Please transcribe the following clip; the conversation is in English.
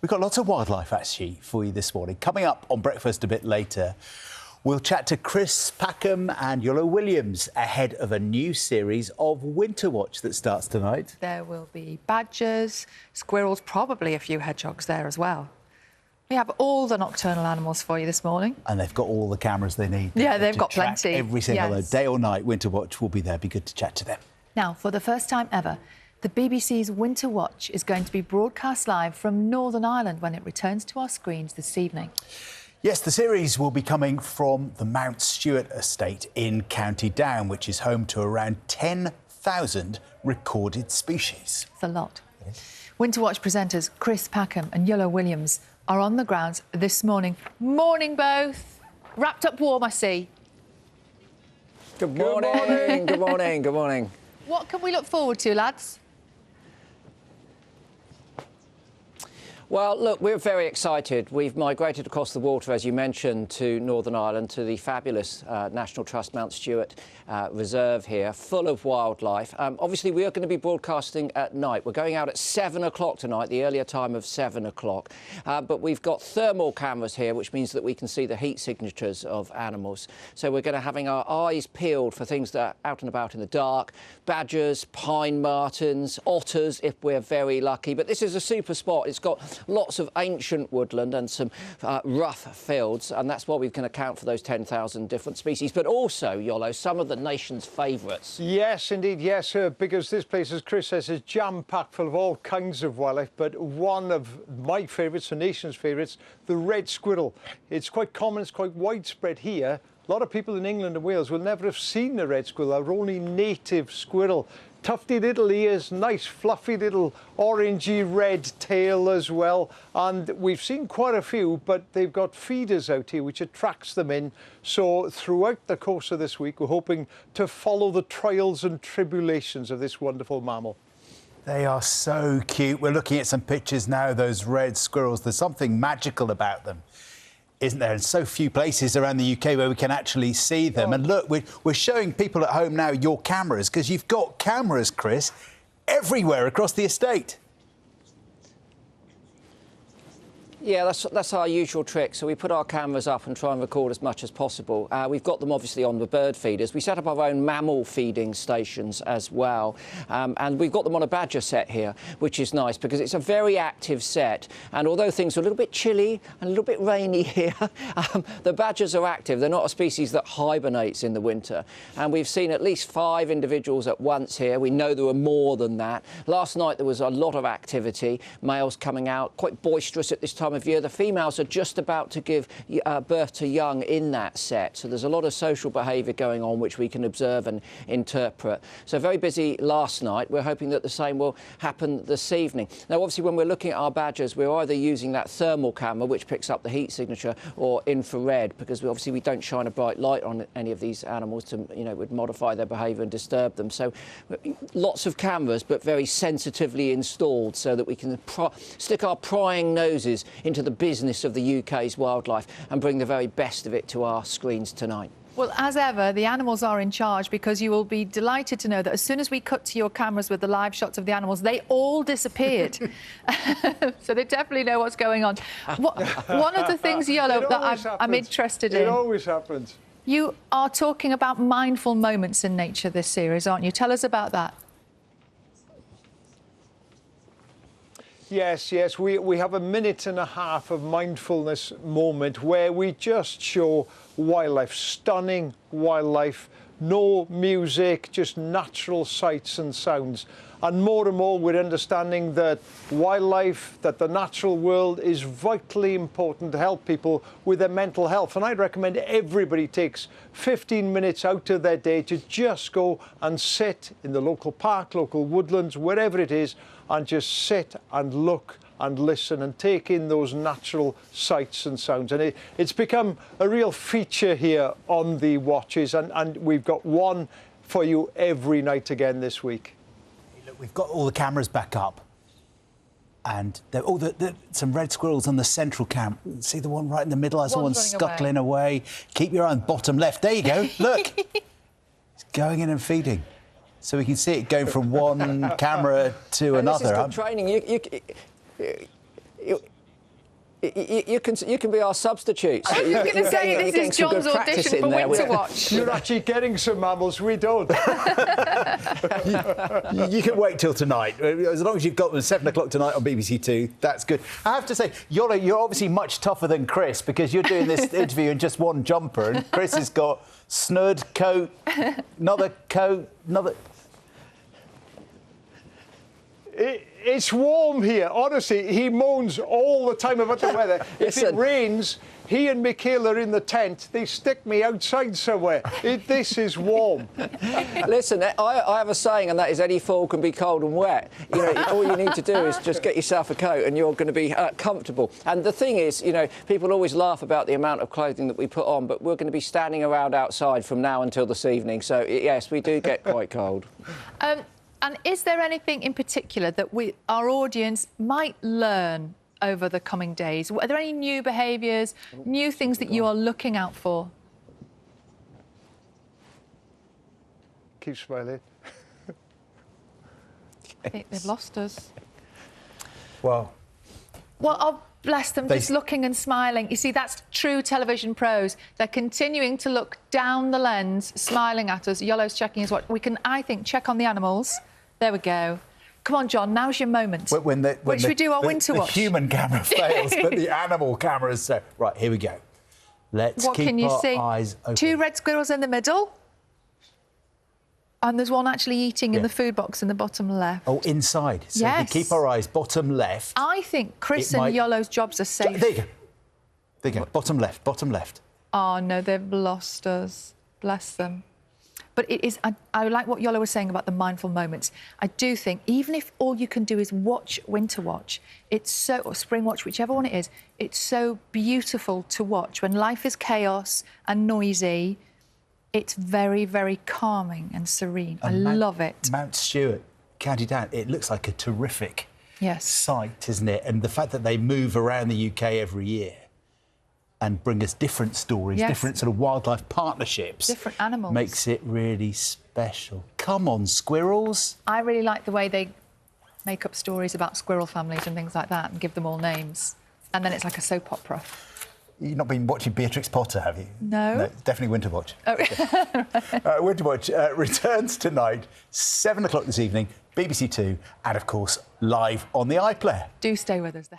We've got lots of wildlife, actually, for you this morning. Coming up on Breakfast a bit later, we'll chat to Chris Packham and Yolo Williams ahead of a new series of Winterwatch that starts tonight. There will be badgers, squirrels, probably a few hedgehogs there as well. We have all the nocturnal animals for you this morning. And they've got all the cameras they need. Yeah, they've got track plenty. Every single day or night, Winterwatch will be there. Be good to chat to them. Now, for the first time ever, the BBC's Winter Watch is going to be broadcast live from Northern Ireland when it returns to our screens this evening. Yes, the series will be coming from the Mount Stewart estate in County Down, which is home to around 10,000 recorded species. It's a lot. Winter Watch presenters Chris Packham and Yolo Williams are on the grounds this morning. Morning, both. Wrapped up warm, I see. Good morning. Good morning. Good morning. What can we look forward to, lads? Well, look, we're very excited. We've migrated across the water, as you mentioned, to Northern Ireland, to the fabulous National Trust Mount Stewart Reserve here, full of wildlife. Obviously, we are going to be broadcasting at night. We're going out at 7 o'clock tonight, the earlier time of 7 o'clock. But we've got thermal cameras here, which means that we can see the heat signatures of animals. So we're going to having our eyes peeled for things that are out and about in the dark. Badgers, pine martens, otters, if we're very lucky. But this is a super spot. It's got lots of ancient woodland and some rough fields, and that's why we can account for those 10,000 different species. But also, Yolo, some of the nation's favourites. Yes, indeed, yes, because this place, as Chris says, is jam-packed full of all kinds of wildlife, but one of my favourites, the nation's favourites, the red squirrel. It's quite common, it's quite widespread here. A lot of people in England and Wales will never have seen the red squirrel, our only native squirrel. Tufty little ears, nice fluffy little orangey red tail as well. And we've seen quite a few, but they've got feeders out here, which attracts them in. So throughout the course of this week, we're hoping to follow the trials and tribulations of this wonderful mammal. They are so cute. We're looking at some pictures now, those red squirrels. There's something magical about them, isn't there? In so few places around the UK where we can actually see them. And look, we're showing people at home now your cameras, because you've got cameras, Chris, everywhere across the estate. Yeah, that's our usual trick. So we put our cameras up and try and record as much as possible. We've got them obviously on the bird feeders. We set up our own mammal feeding stations as well. And we've got them on a badger set here, which is nice because it's a very active set. And although things are a little bit chilly and a little bit rainy here, the badgers are active. They're not a species that hibernates in the winter. And we've seen at least 5 individuals at once here. We know there were more than that. Last night there was a lot of activity, males coming out, quite boisterous at this time of year. The females are just about to give birth to young in that set, so there's a lot of social behaviour going on which we can observe and interpret. So very busy last night. We're hoping that the same will happen this evening. Now obviously when we're looking at our badgers, we're either using that thermal camera which picks up the heat signature, or infrared, because we don't shine a bright light on any of these animals to, would modify their behaviour and disturb them. So lots of cameras, but very sensitively installed so that we can stick our prying noses into the business of the UK's wildlife and bring the very best of it to our screens tonight. Well, as ever, the animals are in charge, because you will be delighted to know that as soon as we cut to your cameras with the live shots of the animals, they all disappeared. So they definitely know what's going on. One of the things, Yolo, that I'm interested in... It always happens. You are talking about mindful moments in nature this series, aren't you? Tell us about that. Yes, yes, we have a minute and a half of mindfulness moment where we just show wildlife, stunning wildlife, no music, just natural sights and sounds. And more we're understanding that wildlife, that the natural world is vitally important to help people with their mental health. And I'd recommend everybody takes 15 minutes out of their day to just go and sit in the local park, local woodlands, wherever it is, and just sit and look and listen and take in those natural sights and sounds. And it's become a real feature here on the watches, and we've got one for you every night again this week. Look, we've got all the cameras back up, and some red squirrels on the central cam. See the one right in the middle? I saw one scuttling away. Keep your eye on bottom left. There you go. Look. It's going in and feeding. So we can see it going from one camera to another. This is good training. You can be our substitutes. I was going to say, this is John's audition for Winterwatch. You're actually getting some mammals, we don't. You can wait till tonight. As long as you've got them 7 o'clock tonight on BBC Two, that's good. I have to say, Yola, you're obviously much tougher than Chris because you're doing this interview in just one jumper and Chris has got snud, coat, another coat, another... It's warm here, honestly. He moans all the time about the weather. If it rains, he and Michaela are in the tent. They stick me outside somewhere. This is warm. Listen, I have a saying, and that is any fall can be cold and wet. You know, all you need to do is just get yourself a coat and you're going to be comfortable. And the thing is, you know, people always laugh about the amount of clothing that we put on, but we're going to be standing around outside from now until this evening. So, yes, we do get quite cold. And is there anything in particular that our audience might learn over the coming days? Are there any new behaviours, new things that you are looking out for? Keep smiling. I think they've lost us. Well, oh, bless them, just looking and smiling. You see, that's true television pros. They're continuing to look down the lens, smiling at us. Yellow's checking his watch. We can, I think, check on the animals. There we go. Come on, John, now's your moment. When Which we do our winter watch. The human camera fails, but the animal cameras say, right, here we go. Let's keep our eyes open. 2 red squirrels in the middle. And there's one actually eating in the food box in the bottom left. Oh, inside. So yes. we keep our eyes bottom left. I think Chris and Yolo's jobs are safe. There you go. There you go. Bottom left, bottom left. Oh, no, they've lost us. Bless them. But it is, I like what Yola was saying about the mindful moments. I do think, even if all you can do is watch Winter Watch, it's so, or Spring Watch, whichever one it is, it's so beautiful to watch. When life is chaos and noisy, it's very, very calming and serene. I love it. Mount Stewart, County Down, it looks like a terrific sight, isn't it? And the fact that they move around the UK every year and bring us different stories, different sort of wildlife partnerships. Different animals. Makes it really special. Come on, squirrels. I really like the way they make up stories about squirrel families and things like that and give them all names. And then it's like a soap opera. You've not been watching Beatrix Potter, have you? No. Definitely Winter Watch. Oh. Okay. Winter Watch returns tonight, 7 o'clock this evening, BBC Two, and, of course, live on the iPlayer. Do stay with us.